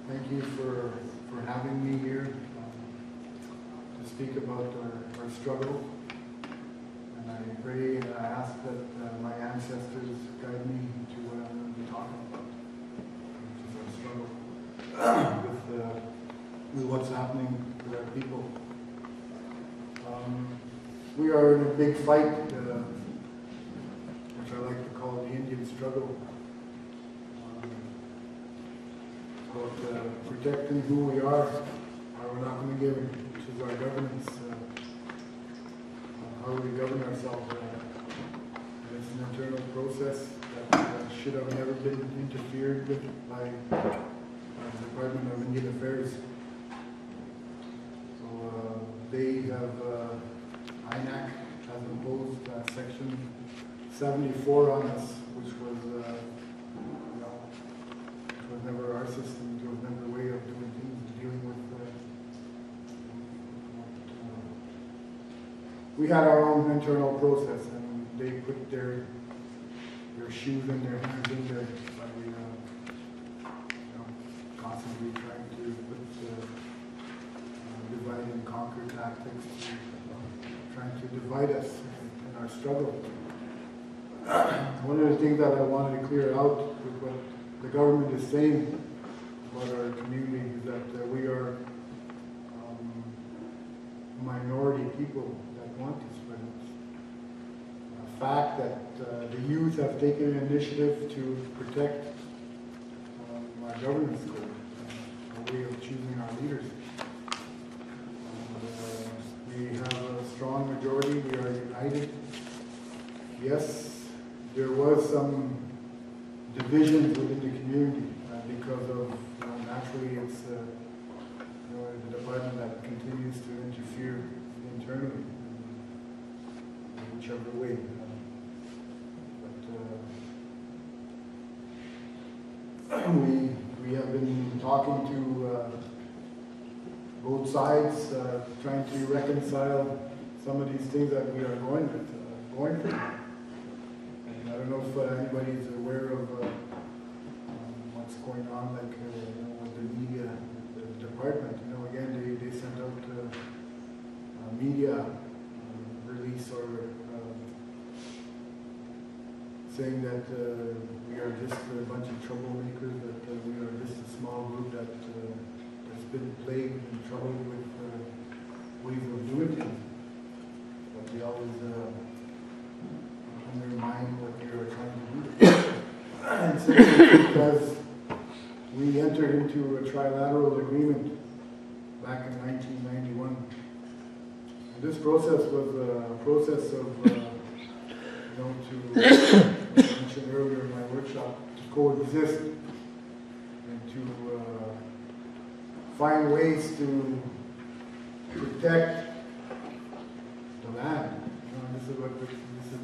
Thank you for having me here to speak about our struggle. And I pray and I ask that my ancestors guide me to what I'm going to be talking about, which is our struggle with what's happening with our people. We are in a big fight, which I like to call the Indian struggle. About protecting who we are, how we're not going to give, which is our governance, how we govern ourselves. And it's an internal process that should have never been interfered with by the Department of Indian Affairs. So they have, INAC has imposed Section 74 on us, which was never our system, it was never the way of doing things, dealing with we had our own internal process, and they put their shoes and their hands in there by constantly trying to put divide and conquer tactics, trying to divide us in our struggle. One of the things that I wanted to clear out with what the government is saying about our community is that we are minority people that want this, but it's a fact that the youth have taken an initiative to protect our governance code, our way of choosing our leaders. We have a strong majority, we are united. Yes, there was some divisions within the community because of, naturally it's the department that continues to interfere internally, whichever way. But we have been talking to both sides, trying to reconcile some of these things that we are going through. I don't know if anybody is aware of what's going on, like with the media, the department. Again, they sent out a media release or saying that we are just a bunch of troublemakers, that we are just a small group that has been plagued and troubled with ways of doing things. But we always undermine what we are trying to do. And so because we entered into a trilateral agreement back in 1991. And this process was a process of, to, as I mentioned earlier in my workshop, to coexist and to find ways to protect the land. This is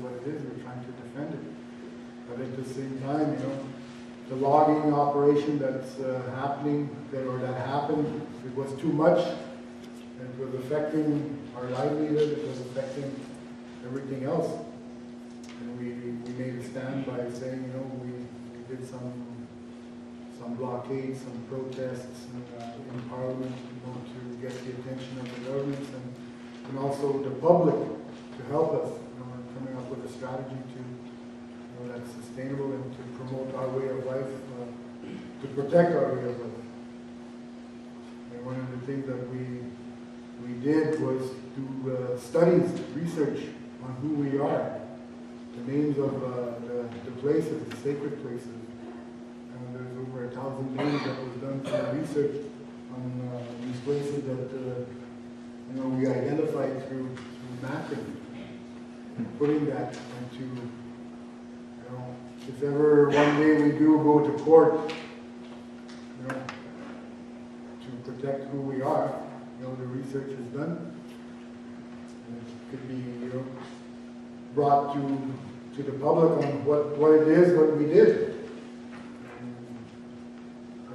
what it is. We're trying to defend it. But at the same time, the logging operation that's happening, that happened, it was too much. And it was affecting our livelihood. It was affecting everything else. And we made a stand by saying, we did some blockades, some protests in Parliament, to get the attention of the governments and also the public to help us, coming up with a strategy that's sustainable and to promote our way of life, to protect our way of life. And one of the things that we did was do studies, research on who we are, the names of the places, the sacred places. And there's over 1,000 names that was done for research on these places that we identified through mapping. Putting that into, if ever one day we do go to court, to protect who we are, the research is done. And it could be, brought to the public on what it is, what we did.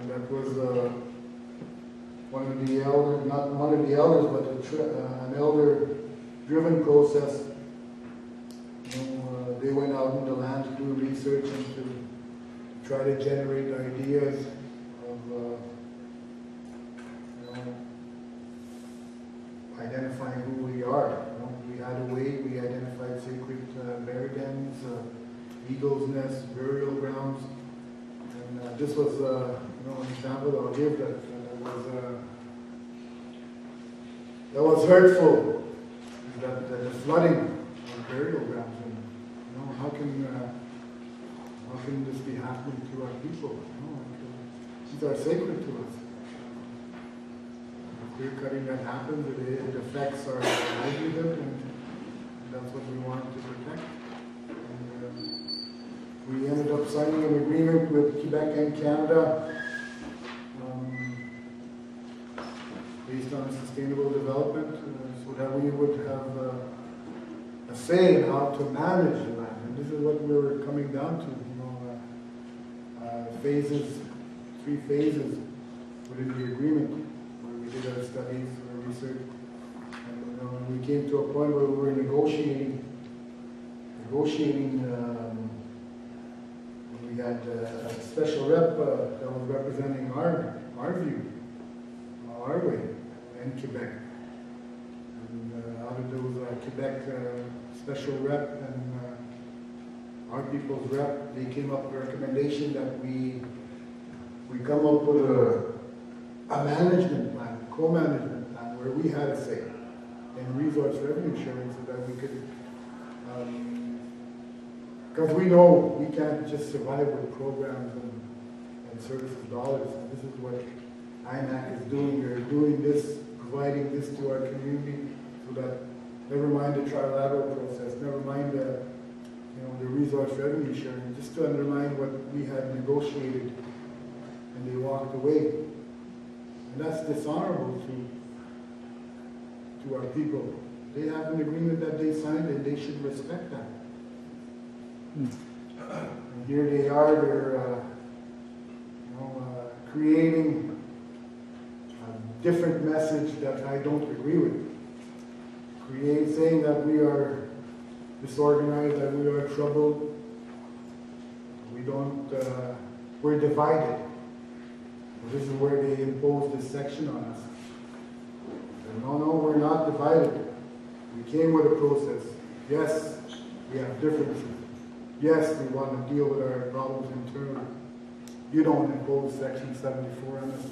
And that was one of the elders, not one of the elders, but an elder-driven process. They went out in the land to do research and to try to generate ideas of identifying who we are. We had a way, we identified sacred bear dens, eagle's nests, burial grounds, and this was an example I'll give that was hurtful. That the flooding of burial grounds, and how can this be happening to our people? These are sacred to us. Clear cutting that happens, it affects our livelihood, and that's what we want to protect. And, we ended up signing an agreement with Quebec and Canada based on sustainable development, so that we would have a say in how to manage the land. And this is what we were coming down to. Phases, 3 phases within the agreement. We did our studies, our research, and when we came to a point where we were negotiating, we had a special rep that was representing our view, our way, in Quebec. And out of those Quebec special rep and our people's rep, they came up with a recommendation that we come up with a management plan, co-management plan, where we had a say in resource revenue sharing, so that we could, because we know we can't just survive with programs and services dollars. And this is what INAC is doing. They're doing this, providing this to our community, so that never mind the trilateral process, never mind the resource revenue sharing, just to undermine what we had negotiated, and they walked away. And that's dishonorable to our people. They have an agreement that they signed, and they should respect that. And here they are, they're creating a different message that I don't agree with. Saying that we are disorganized, that we are troubled. We're divided. This is where they impose this section on us. And no, we're not divided. We came with a process. Yes, we have differences. Yes, we want to deal with our problems internally. You don't impose Section 74 on us.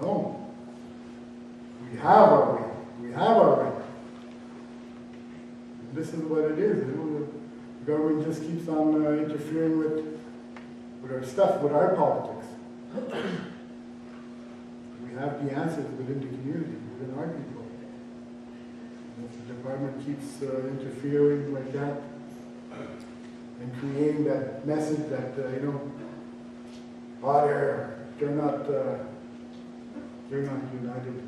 No. We have our way. We have our right. And this is what it is. The government just keeps on interfering with our stuff, with our politics. We have the answers within the community, within our people. And if the department keeps interfering like that and creating that message that, they're not united,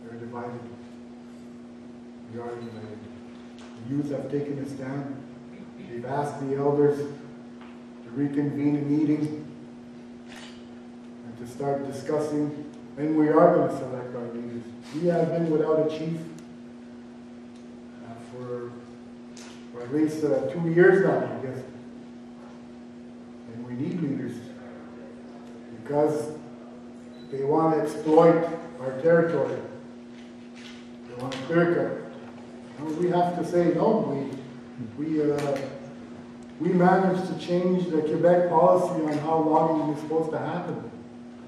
they're divided. We are united. The youth have taken a stand. They've asked the elders to reconvene a meeting and to start discussing, and we are going to select our leaders. We have been without a chief for at least 2 years now, I guess. And we need leaders because they want to exploit our territory. They want to clear cut. We have to say no. We managed to change the Quebec policy on how logging is supposed to happen.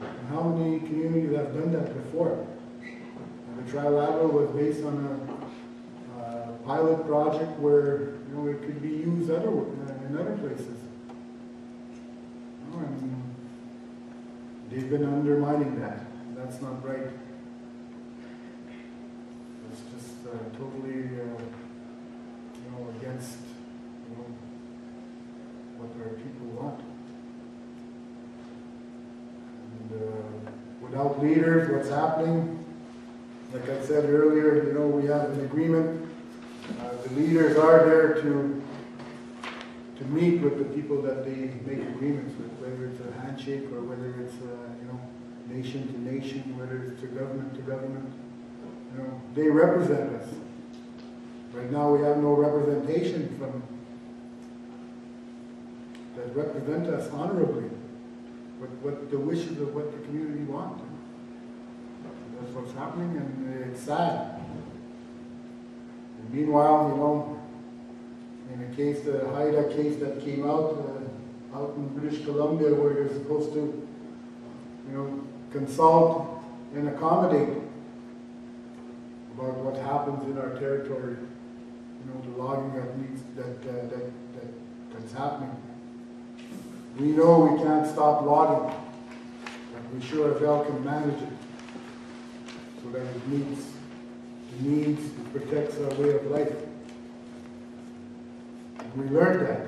And how many communities have done that before? And the Trilateral was based on a pilot project where it could be used in other places. They've been undermining that. That's not right. It's just totally against what our people want. And without leaders, what's happening? Like I said earlier, we have an agreement. The leaders are there to meet with the people that they make agreements with, whether it's a handshake or whether it's nation to nation, whether it's to government, you know, they represent us. Right now we have no representation from that represent us honorably, what the wishes of what the community wants. That's what's happening, and it's sad. And meanwhile, you know, in a case, the Haida case that came out in British Columbia, where you're supposed to, you know, consult and accommodate about what happens in our territory, you know, the logging that's happening. We know we can't stop logging, but we sure as hell can manage it so that it protects our way of life. And we learned that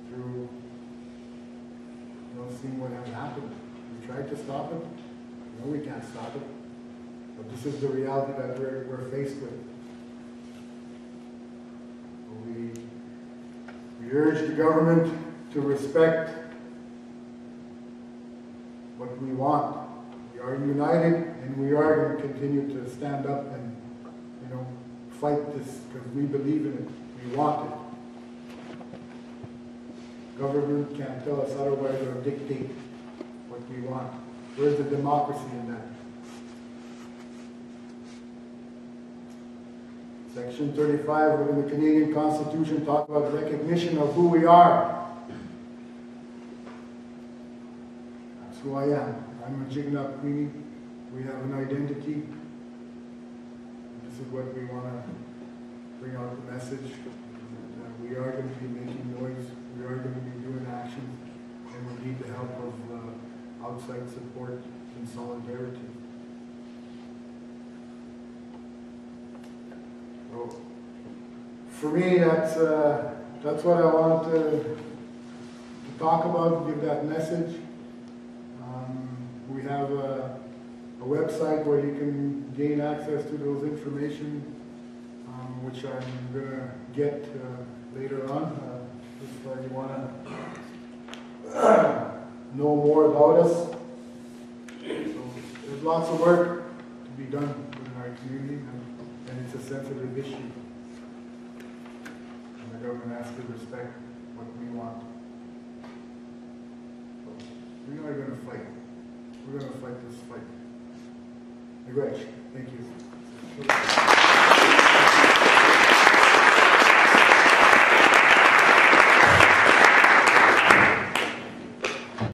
through, you know, seeing what has happened. We tried to stop it. No, we can't stop it. But this is the reality that we're faced with. We urge the government to respect what we want. We are united, and we are going to continue to stand up and, you know, fight this because we believe in it. We want it. Government can't tell us otherwise or dictate what we want. Where's the democracy in that? Section 35 within the Canadian Constitution talks about recognition of who we are. That's who I am. I'm a Mitchikanibikok Inik. We have an identity. This is what we want to bring out the message. That we are going to be making noise. We are going to be doing actions. And we need the help of outside support and solidarity. So, for me, that's what I want to talk about, give that message. We have a website where you can gain access to those information, which I'm going to get later on. If you want to know more about us. So there's lots of work to be done in our community, and it's a sensitive issue. And the government has to respect what we want. So we are going to fight. We're going to fight this fight. Thank you.